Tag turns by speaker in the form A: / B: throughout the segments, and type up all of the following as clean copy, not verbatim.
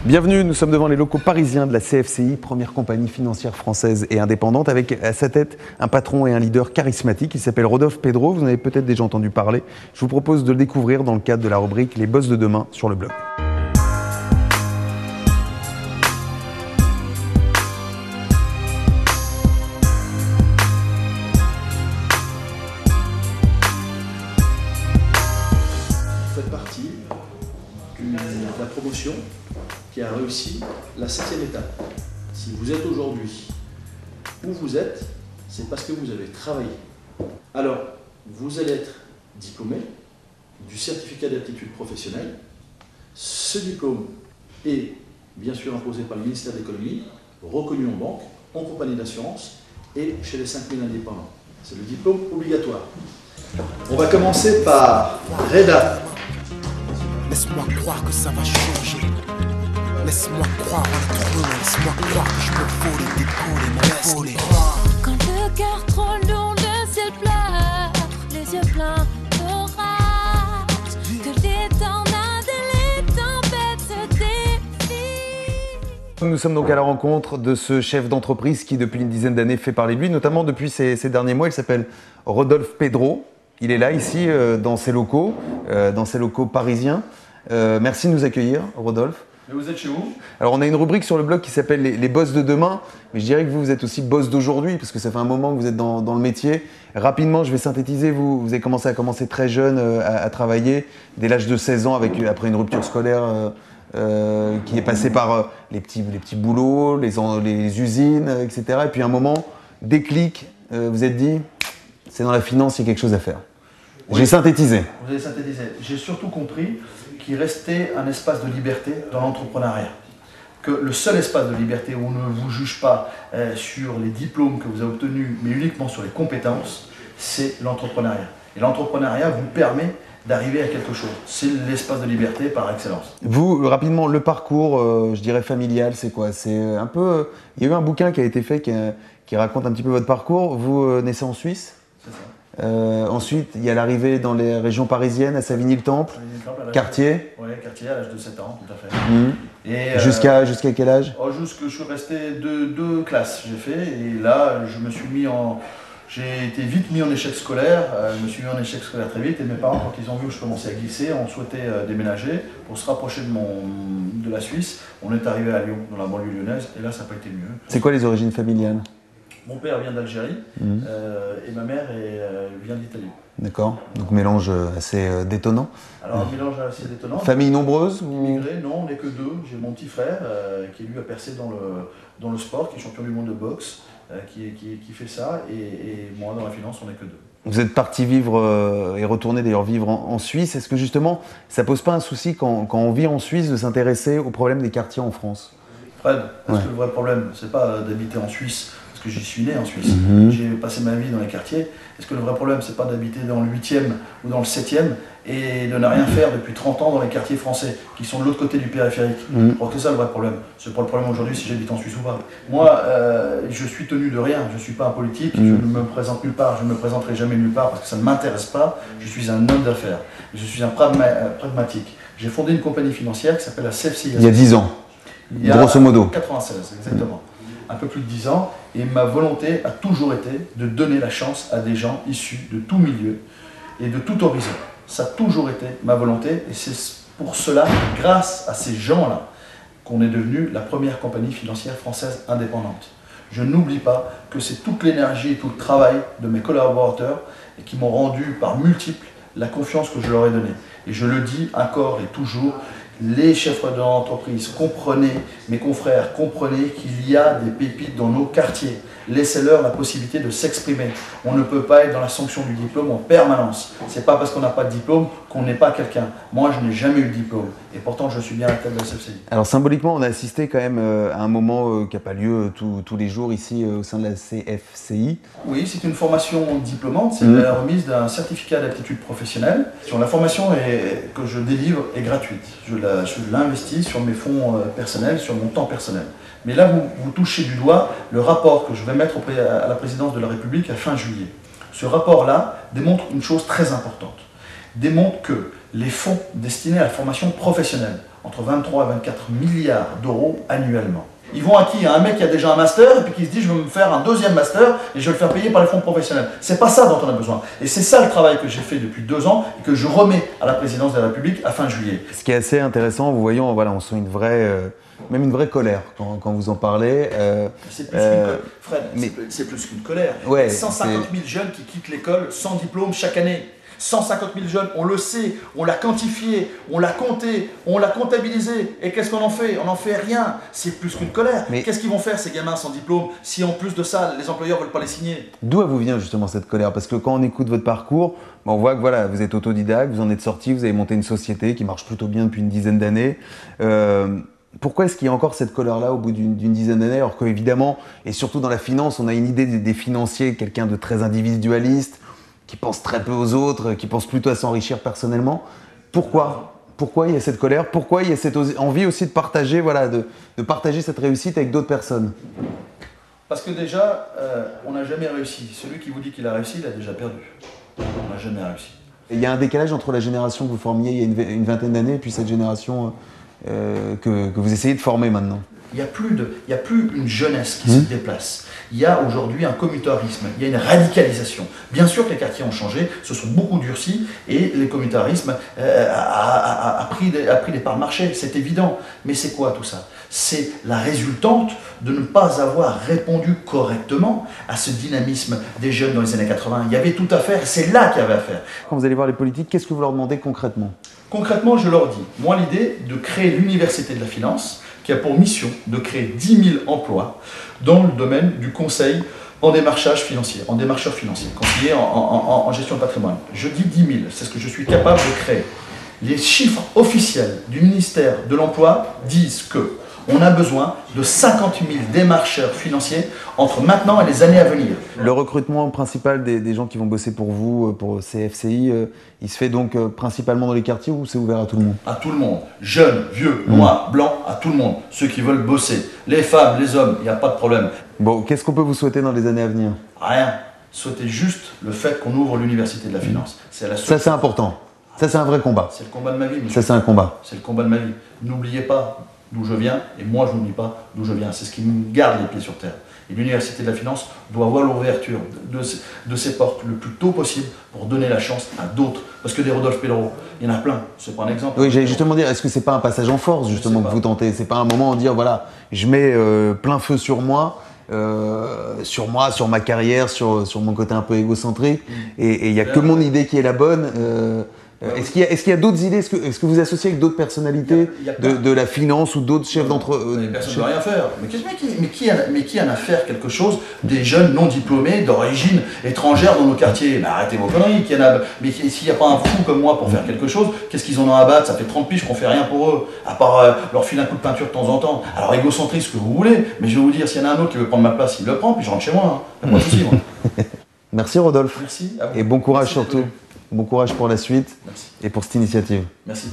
A: Bienvenue, nous sommes devant les locaux parisiens de la CFCI, première compagnie financière française et indépendante, avec à sa tête un patron et un leader charismatique. Il s'appelle Rodolphe Pedro, vous en avez peut-être déjà entendu parler. Je vous propose de le découvrir dans le cadre de la rubrique Les Boss de demain sur le blog.
B: Vous faites partie de la promotion qui a réussi la 7e étape. Si vous êtes aujourd'hui où vous êtes, c'est parce que vous avez travaillé. Alors, vous allez être diplômé du certificat d'aptitude professionnelle. Ce diplôme est bien sûr imposé par le ministère de l'économie, reconnu en banque, en compagnie d'assurance et chez les 5000 indépendants. C'est le diplôme obligatoire. On va commencer par REDA.
C: Laisse-moi croire que ça va changer. Laisse-moi croire en être heureux. Laisse-moi croire que je peux voler, décoller, m'envoler.
D: Quand le cœur trop lourd, le ciel pleure, les yeux pleins d'orage, que les tornades et les tempêtes se défient.
A: Nous sommes donc à la rencontre de ce chef d'entreprise qui, depuis une dizaine d'années, fait parler de lui, notamment depuis ces derniers mois. Il s'appelle Rodolphe Pedro. Il est là, ici, dans ses locaux parisiens. Merci de nous accueillir, Rodolphe.
B: Et vous êtes chez vous?
A: Alors, on a une rubrique sur le blog qui s'appelle les boss de demain, mais je dirais que vous êtes aussi boss d'aujourd'hui, parce que ça fait un moment que vous êtes dans le métier. Rapidement, je vais synthétiser, vous avez commencé très jeune à travailler, dès l'âge de 16 ans, après une rupture scolaire qui est passée par les petits boulots, les usines, etc. Et puis, à un moment, déclic, vous êtes dit, c'est dans la finance, il y a quelque chose à faire. Oui. J'ai synthétisé.
B: Vous avez synthétisé. J'ai surtout compris qu'il restait un espace de liberté dans l'entrepreneuriat. Que le seul espace de liberté où on ne vous juge pas sur les diplômes que vous avez obtenus, mais uniquement sur les compétences, c'est l'entrepreneuriat. Et l'entrepreneuriat vous permet d'arriver à quelque chose. C'est l'espace de liberté par excellence.
A: Vous, rapidement, le parcours, je dirais familial, c'est quoi? C'est un peu... il y a eu un bouquin qui a été fait qui raconte un petit peu votre parcours. Vous naissez en Suisse?
B: C'est ça.
A: Ensuite, il y a l'arrivée dans les régions parisiennes, à Savigny-le-Temple, quartier.
B: Oui, quartier à l'âge de 7 ans, tout à fait. Et
A: jusqu'à quel âge?
B: Jusque je suis resté deux classes, j'ai fait. Et là, j'ai été vite mis en échec scolaire. Je me suis mis en échec scolaire très vite. Et mes parents, quand ils ont vu que je commençais à glisser, ont souhaité déménager pour se rapprocher de la Suisse. On est arrivé à Lyon, dans la banlieue lyonnaise. Et là, ça n'a pas été mieux.
A: C'est quoi les origines familiales?
B: Mon père vient d'Algérie et ma mère vient d'Italie.
A: D'accord, donc mélange assez détonnant.
B: Alors un mélange assez détonnant.
A: Famille nombreuse
B: Immigré, non, on n'est que deux. J'ai mon petit frère qui lui a percé dans le sport, qui est champion du monde de boxe, qui fait ça, et moi dans la finance, on n'est que deux. Vous
A: êtes parti vivre et retourner d'ailleurs vivre en Suisse. Est-ce que justement, ça pose pas un souci quand on vit en Suisse de s'intéresser aux problèmes des quartiers en France?
B: Fred, parce que le vrai problème, c'est pas d'habiter en Suisse, parce que j'y suis né en Suisse. J'ai passé ma vie dans les quartiers. Est-ce que le vrai problème, c'est pas d'habiter dans le 8e ou dans le 7e et de ne rien faire depuis 30 ans dans les quartiers français, qui sont de l'autre côté du périphérique? Je crois que c'est ça le vrai problème. C'est pas le problème aujourd'hui si j'habite en Suisse ou pas. Moi, je suis tenu de rien. Je suis pas un politique, je ne me présente nulle part, je ne me présenterai jamais nulle part parce que ça ne m'intéresse pas. Je suis un homme d'affaires. Je suis un pragmatique. J'ai fondé une compagnie financière qui s'appelle la CFCI.
A: Il y a 10 ans. Grosso modo.
B: 96, exactement. Un peu plus de 10 ans. Et ma volonté a toujours été de donner la chance à des gens issus de tout milieu et de tout horizon. Ça a toujours été ma volonté. Et c'est pour cela, grâce à ces gens-là, qu'on est devenu la première compagnie financière française indépendante. Je n'oublie pas que c'est toute l'énergie et tout le travail de mes collaborateurs qui m'ont rendu par multiples la confiance que je leur ai donnée. Et je le dis encore et toujours, les chefs d'entreprise, comprenez, mes confrères, comprenez qu'il y a des pépites dans nos quartiers. Laissez-leur la possibilité de s'exprimer. On ne peut pas être dans la sanction du diplôme en permanence. C'est pas parce qu'on n'a pas de diplôme qu'on n'est pas quelqu'un. Moi, je n'ai jamais eu de diplôme. Et pourtant, je suis bien à la tête de la CFCI.
A: Alors, symboliquement, on a assisté quand même à un moment qui n'a pas lieu tous les jours ici au sein de la CFCI.
B: Oui, c'est une formation diplômante. C'est la remise d'un certificat d'aptitude professionnelle. La formation que je délivre est gratuite. Je l'investis sur mes fonds personnels, sur mon temps personnel. Mais là, vous touchez du doigt le rapport que je vais mettre à la présidence de la République à fin juillet. Ce rapport-là démontre une chose très importante. Démontre que les fonds destinés à la formation professionnelle, entre 23 et 24 milliards d'euros annuellement. Ils vont à qui? À un mec qui a déjà un master et puis qui se dit je veux me faire un deuxième master et je vais le faire payer par les fonds professionnels. C'est pas ça dont on a besoin. Et c'est ça le travail que j'ai fait depuis 2 ans et que je remets à la présidence de la République à fin juillet.
A: Ce qui est assez intéressant, vous voyez, voilà, on sent une vraie, même une vraie colère quand vous en parlez.
B: C'est plus qu'une Fred, c'est plus qu'une colère.
A: Ouais,
B: 150 000 jeunes qui quittent l'école sans diplôme chaque année. 150 000 jeunes, on le sait, on l'a quantifié, on l'a compté, on l'a comptabilisé. Et qu'est-ce qu'on en fait? On n'en fait rien. C'est plus qu'une colère.
A: Mais
B: qu'est-ce qu'ils vont faire ces gamins sans diplôme si en plus de ça, les employeurs ne veulent pas les signer?
A: d'où vous vient justement cette colère? Parce que quand on écoute votre parcours, on voit que voilà, vous êtes autodidacte, vous en êtes sorti, vous avez monté une société qui marche plutôt bien depuis une dizaine d'années. Pourquoi est-ce qu'il y a encore cette colère-là au bout d'une dizaine d'années, alors qu'évidemment, et surtout dans la finance, on a une idée des financiers, quelqu'un de très individualiste, qui pense très peu aux autres, qui pense plutôt à s'enrichir personnellement. Pourquoi il y a cette colère? Pourquoi il y a cette envie aussi de partager, voilà, de partager cette réussite avec d'autres personnes?
B: Parce que déjà, on n'a jamais réussi. Celui qui vous dit qu'il a réussi, il a déjà perdu. On n'a jamais réussi.
A: Et il y a un décalage entre la génération que vous formiez il y a une vingtaine d'années et puis cette génération que vous essayez de former maintenant.
B: Il n'y a plus une jeunesse qui se déplace. Il y a aujourd'hui un communautarisme, il y a une radicalisation. Bien sûr que les quartiers ont changé, se sont beaucoup durcis et le communautarisme a pris des parts de marché, c'est évident. Mais c'est quoi tout ça? C'est la résultante de ne pas avoir répondu correctement à ce dynamisme des jeunes dans les années 80. Il y avait tout à faire, c'est là qu'il y avait à faire.
A: Quand vous allez voir les politiques, qu'est-ce que vous leur demandez concrètement?
B: Concrètement, je leur dis, moi l'idée de créer l'université de la finance, qui a pour mission de créer 10 000 emplois dans le domaine du conseil en démarchage financier, en démarcheur financier, conseiller en gestion de patrimoine. Je dis 10 000, c'est ce que je suis capable de créer. Les chiffres officiels du ministère de l'Emploi disent que on a besoin de 50 000 démarcheurs financiers entre maintenant et les années à venir.
A: Le recrutement principal des gens qui vont bosser pour vous, pour CFCI, il se fait donc principalement dans les quartiers ou c'est ouvert à tout le monde?
B: À tout le monde. Jeunes, vieux, noirs, blancs, à tout le monde. Ceux qui veulent bosser. Les femmes, les hommes, il n'y a pas de problème.
A: Bon, qu'est-ce qu'on peut vous souhaiter dans les années à venir?
B: Rien. Souhaitez juste le fait qu'on ouvre l'université de la finance. C'est la
A: Ça, c'est important. Ça, c'est un vrai combat.
B: C'est le combat de ma vie.
A: Ça, c'est un combat.
B: C'est le combat de ma vie. N'oubliez pas d'où je viens, et moi je n'oublie pas d'où je viens. C'est ce qui me garde les pieds sur terre. Et l'Université de la Finance doit avoir l'ouverture de ses portes le plus tôt possible pour donner la chance à d'autres. Parce que des Rodolphe Pedro, il y en a plein. C'est pas un exemple.
A: Oui, j'allais justement dire, est-ce que c'est pas un passage en force justement que vous tentez? C'est pas un moment de dire, voilà, je mets plein feu sur moi, sur ma carrière, sur mon côté un peu égocentrique, et il n'y a que mon idée qui est la bonne. Est-ce qu'il y a d'autres idées? Est-ce que vous associez avec d'autres personnalités de la finance ou d'autres chefs d'entreprise?
B: Personne ne peut rien faire. Mais qui en a à faire quelque chose des jeunes non diplômés d'origine étrangère dans nos quartiers? Arrêtez vos conneries. Mais s'il n'y a pas un fou comme moi pour faire quelque chose, qu'est-ce qu'ils en ont à battre? Ça fait 30 piges qu'on fait rien pour eux, à part leur filer un coup de peinture de temps en temps. Alors égocentrique ce que vous voulez, mais je vais vous dire, s'il y en a un autre qui veut prendre ma place, il le prend, puis je rentre chez moi. Hein. Pas de souci, moi.
A: Merci Rodolphe.
B: Merci à vous.
A: Et bon courage.
B: Merci
A: surtout. Bon courage pour la suite.
B: Merci.
A: Et pour cette initiative.
B: Merci.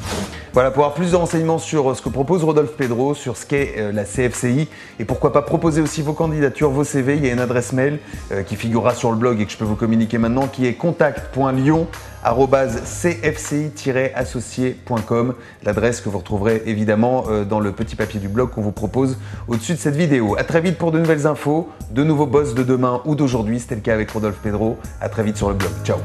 A: Voilà, pour avoir plus de renseignements sur ce que propose Rodolphe Pedro, sur ce qu'est la CFCI, et pourquoi pas proposer aussi vos candidatures, vos CV, il y a une adresse mail qui figurera sur le blog et que je peux vous communiquer maintenant, qui est contact.lyon@cfci-associé.com, l'adresse que vous retrouverez évidemment dans le petit papier du blog qu'on vous propose au-dessus de cette vidéo. A très vite pour de nouvelles infos, de nouveaux boss de demain ou d'aujourd'hui, c'était le cas avec Rodolphe Pedro. A très vite sur le blog. Ciao.